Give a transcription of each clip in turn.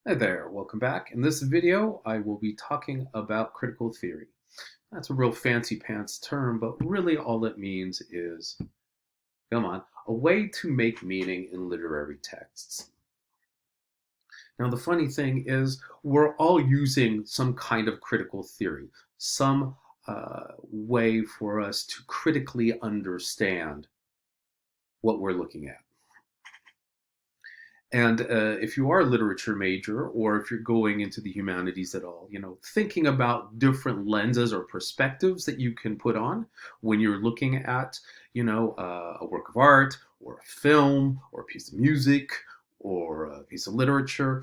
Hi there, welcome back. In this video, I will be talking about critical theory. That's a real fancy pants term, but really all it means is, come on, a way to make meaning in literary texts. Now, the funny thing is, we're all using some kind of critical theory, some way for us to critically understand what we're looking at. And if you are a literature major, or if you're going into the humanities at all, thinking about different lenses or perspectives that you can put on when you're looking at, a work of art, or a film, or a piece of music, or a piece of literature,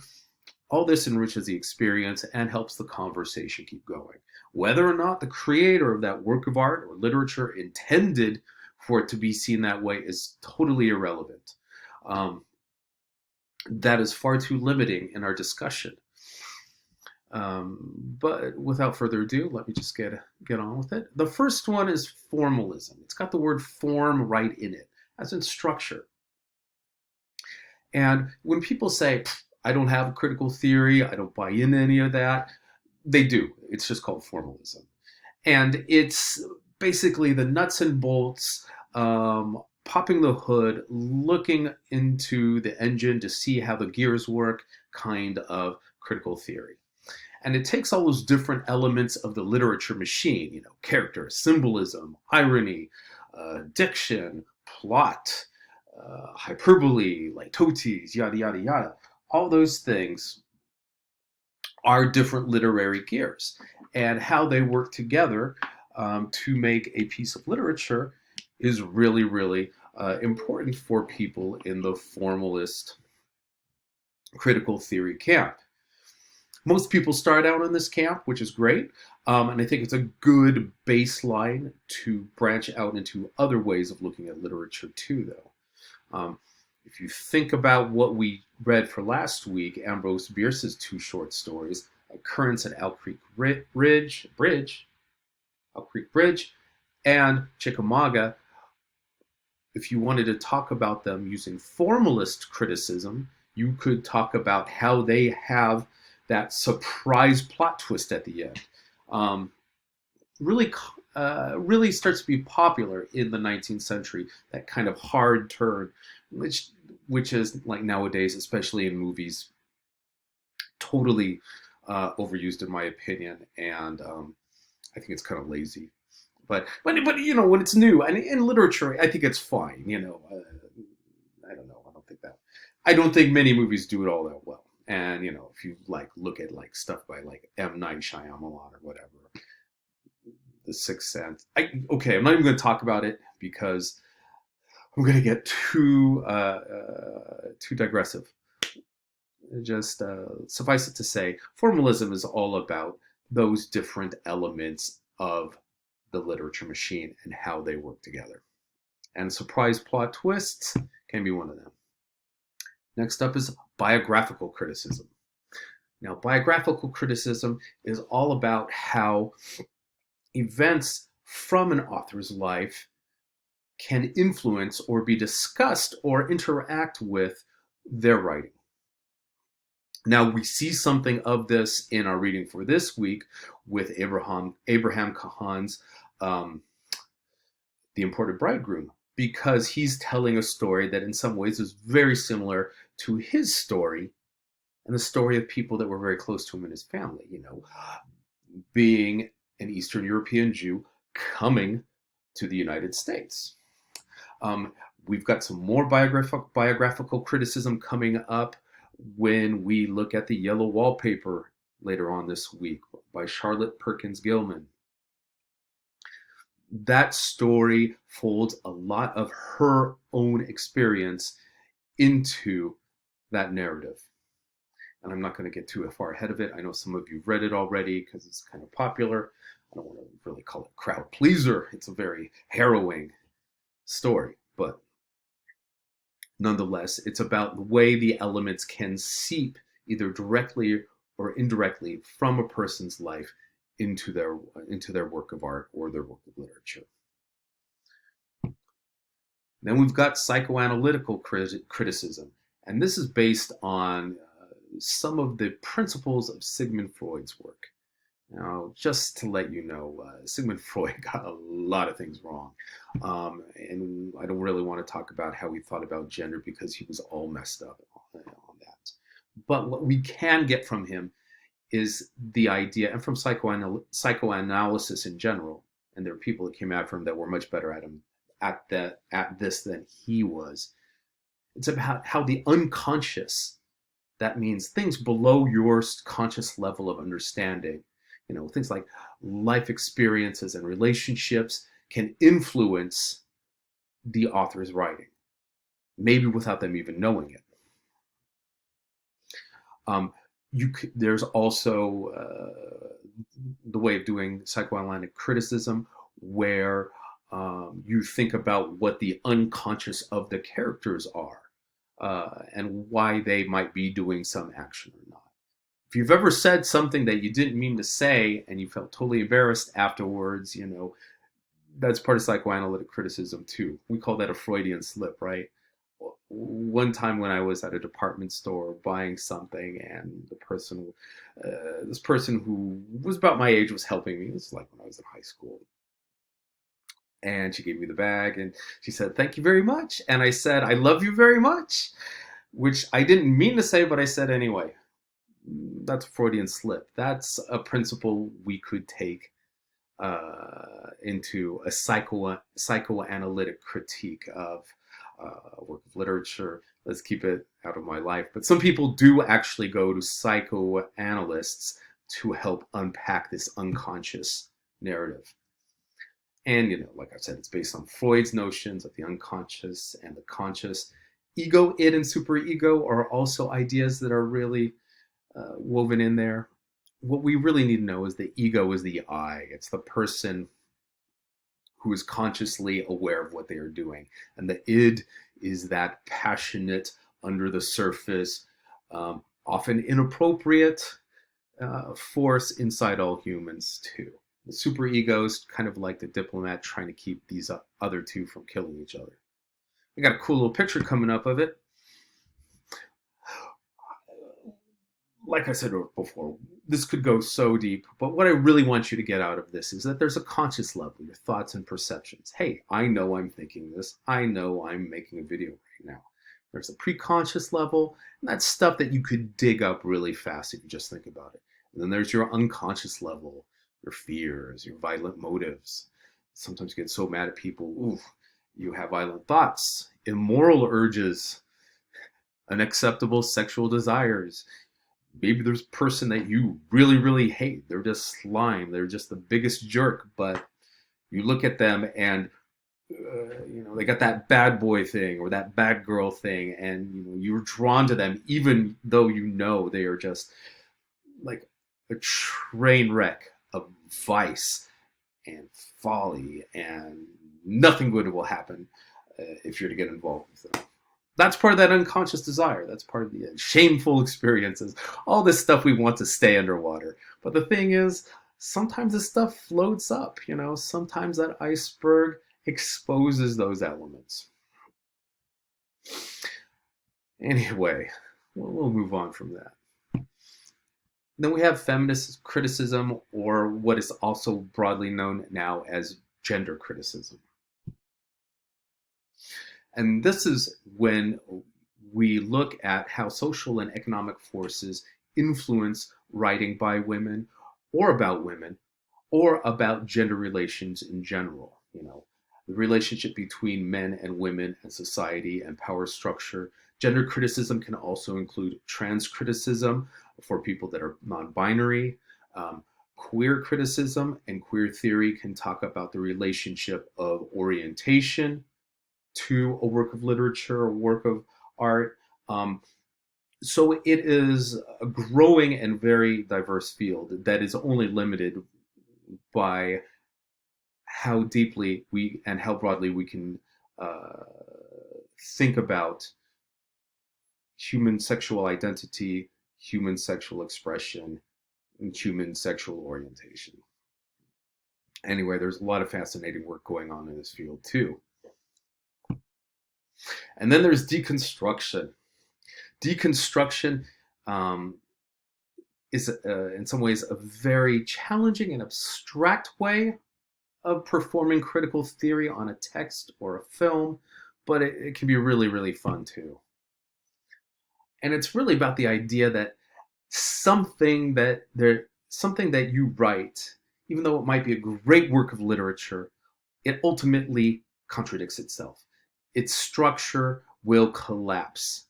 all this enriches the experience and helps the conversation keep going. Whether or not the creator of that work of art or literature intended for it to be seen that way is totally irrelevant. That is far too limiting in our discussion. But without further ado, let me just get on with it. The first one is formalism. It's got the word form right in it, as in structure. And when people say, I don't have a critical theory, I don't buy into any of that, they do. It's just called formalism. And it's basically the nuts and bolts, popping the hood, looking into the engine to see how the gears work kind of critical theory. And it takes all those different elements of the literature machine, character, symbolism, irony, diction, plot, hyperbole, litotes, yada, yada, yada. All those things are different literary gears, and how they work together to make a piece of literature is really, really important for people in the formalist critical theory camp. Most people start out in this camp, which is great, and I think it's a good baseline to branch out into other ways of looking at literature too, though. If you think about what we read for last week, Ambrose Bierce's two short stories, Occurrence at Owl Creek Bridge, and Chickamauga, if you wanted to talk about them using formalist criticism, you could talk about how they have that surprise plot twist at the end. Really starts to be popular in the 19th century, that kind of hard turn, which is like nowadays, especially in movies, totally overused in my opinion, and I think it's kind of lazy. But when it's new and in literature, I think it's fine. I don't know. I don't think many movies do it all that well. And if you look at stuff by M. Night Shyamalan or whatever, The Sixth Sense. Okay, I'm not even going to talk about it because I'm going to get too digressive. Just suffice it to say, formalism is all about those different elements of the literature machine and how they work together. And surprise plot twists can be one of them. Next up is biographical criticism. Now, biographical criticism is all about how events from an author's life can influence or be discussed or interact with their writing. Now, we see something of this in our reading for this week with Abraham Cahan's The Imported Bridegroom, because he's telling a story that in some ways is very similar to his story and the story of people that were very close to him and his family, being an Eastern European Jew coming to the United States. We've got some more biographical criticism coming up when we look at The Yellow Wallpaper later on this week by Charlotte Perkins Gilman. That story folds a lot of her own experience into that narrative. And I'm not going to get too far ahead of it. I know some of you have read it already because it's kind of popular. I don't want to really call it crowd pleaser. It's a very harrowing story, but nonetheless, it's about the way the elements can seep either directly or indirectly from a person's life into their work of art or their work of literature. Then we've got psychoanalytical criticism, and this is based on some of the principles of Sigmund Freud's work. Now, just to let you know, Sigmund Freud got a lot of things wrong. And I don't really want to talk about how he thought about gender because he was all messed up on that. But what we can get from him is the idea, and from psychoanalysis in general, and there are people that came after him that were much better at this than he was. It's about how the unconscious, that means things below your conscious level of understanding, things like life experiences and relationships, can influence the author's writing, maybe without them even knowing it. There's also the way of doing psychoanalytic criticism, where you think about what the unconscious of the characters are, and why they might be doing some action or not. If you've ever said something that you didn't mean to say and you felt totally embarrassed afterwards, that's part of psychoanalytic criticism too. We call that a Freudian slip, right? One time when I was at a department store buying something, and this person who was about my age was helping me. This is like when I was in high school. And she gave me the bag and she said, "Thank you very much." And I said, "I love you very much," which I didn't mean to say, but I said anyway. That's a Freudian slip. That's a principle we could take into a psychoanalytic critique of a work of literature. Let's keep it out of my life. But some people do actually go to psychoanalysts to help unpack this unconscious narrative. And, like I said, it's based on Freud's notions of the unconscious and the conscious. Ego, id, and superego are also ideas that are really woven in there. What we really need to know is the ego is the I. It's the person who is consciously aware of what they are doing. And the id is that passionate, under the surface, often inappropriate force inside all humans too. The superego is kind of like the diplomat trying to keep these other two from killing each other. I got a cool little picture coming up of it. Like I said before, this could go so deep, but what I really want you to get out of this is that there's a conscious level, your thoughts and perceptions. Hey, I know I'm thinking this. I know I'm making a video right now. There's a preconscious level, and that's stuff that you could dig up really fast if you just think about it. And then there's your unconscious level, your fears, your violent motives. Sometimes you get so mad at people, ooh, you have violent thoughts, immoral urges, unacceptable sexual desires. Maybe there's a person that you really, really hate. They're just slime. They're just the biggest jerk. But you look at them and, they got that bad boy thing or that bad girl thing. And, you're drawn to them, even though they are just like a train wreck of vice and folly. And nothing good will happen if you're to get involved with them. That's part of that unconscious desire. That's part of the shameful experiences. All this stuff we want to stay underwater. But the thing is, sometimes this stuff floats up, Sometimes that iceberg exposes those elements. Anyway, we'll move on from that. Then we have feminist criticism, or what is also broadly known now as gender criticism. And this is when we look at how social and economic forces influence writing by women, or about gender relations in general. The relationship between men and women and society and power structure. Gender criticism can also include trans criticism for people that are non-binary. Queer criticism and queer theory can talk about the relationship of orientation to a work of literature or work of art. So it is a growing and very diverse field that is only limited by how deeply and how broadly we can think about human sexual identity, human sexual expression, and human sexual orientation. Anyway, there's a lot of fascinating work going on in this field too. And then there's deconstruction. Deconstruction um, is in some ways a very challenging and abstract way of performing critical theory on a text or a film, but it can be really, really fun too. And it's really about the idea that something that you write, even though it might be a great work of literature, it ultimately contradicts itself. Its structure will collapse.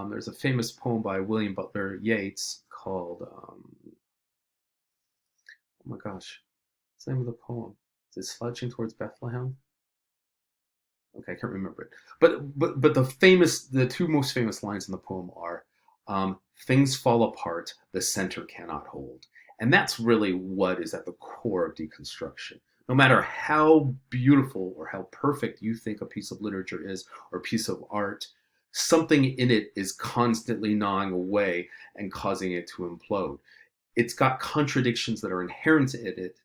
There's a famous poem by William Butler Yeats called, oh my gosh, what's the name of the poem? Is it Slouching Towards Bethlehem? Okay, I can't remember it. But the two most famous lines in the poem are, "Things fall apart, the center cannot hold," and that's really what is at the core of deconstruction. No matter how beautiful or how perfect you think a piece of literature is or a piece of art, something in it is constantly gnawing away and causing it to implode. It's got contradictions that are inherent in it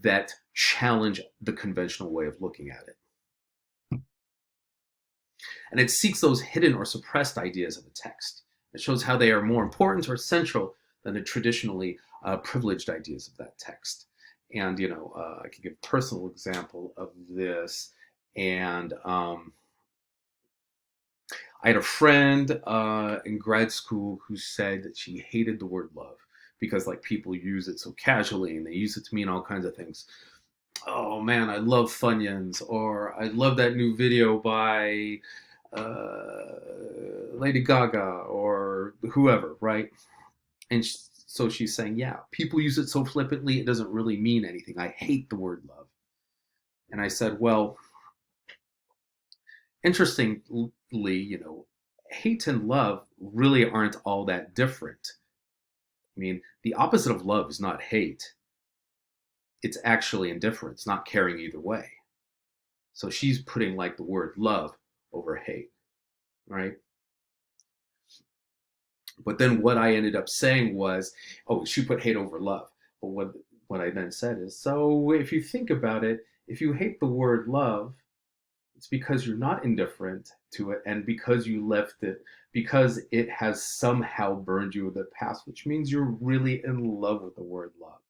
that challenge the conventional way of looking at it. And it seeks those hidden or suppressed ideas of a text. It shows how they are more important or central than the traditionally privileged ideas of that text. And, I can give a personal example of this. And I had a friend in grad school who said that she hated the word love because people use it so casually and they use it to mean all kinds of things. Oh man, I love Funyuns, or I love that new video by Lady Gaga or whoever, right? And so she's saying, yeah, people use it so flippantly, it doesn't really mean anything. I hate the word love. And I said, well, interestingly, hate and love really aren't all that different. I mean, the opposite of love is not hate. It's actually indifference, not caring either way. So she's putting the word love over hate, right? But then what I ended up saying was, oh, she put hate over love. But what I then said is, so if you think about it, if you hate the word love, it's because you're not indifferent to it and because you left it, because it has somehow burned you in the past, which means you're really in love with the word love.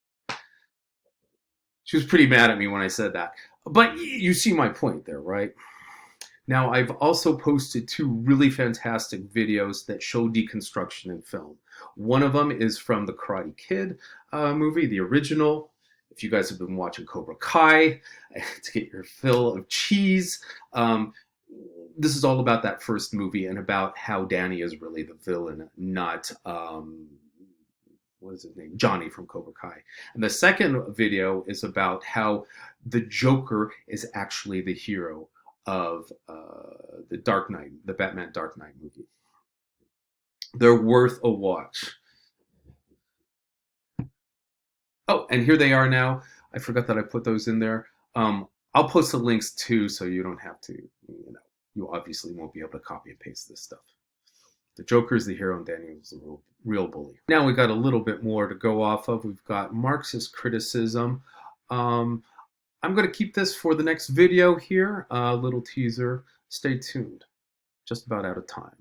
She was pretty mad at me when I said that. But you see my point there, right? Now, I've also posted two really fantastic videos that show deconstruction in film. One of them is from the Karate Kid movie, the original. If you guys have been watching Cobra Kai to get your fill of cheese, this is all about that first movie and about how Danny is really the villain, not what is his name? Johnny from Cobra Kai. And the second video is about how the Joker is actually the hero of the Dark Knight, the Batman Dark Knight movie. They're worth a watch. Oh, and here they are now. I forgot that I put those in there. I'll post the links too, so you don't have to, you obviously won't be able to copy and paste this stuff. The Joker is the hero and Daniel is the real bully. Now we got a little bit more to go off of. We've got Marxist criticism. I'm going to keep this for the next video here. A little teaser. Stay tuned. Just about out of time.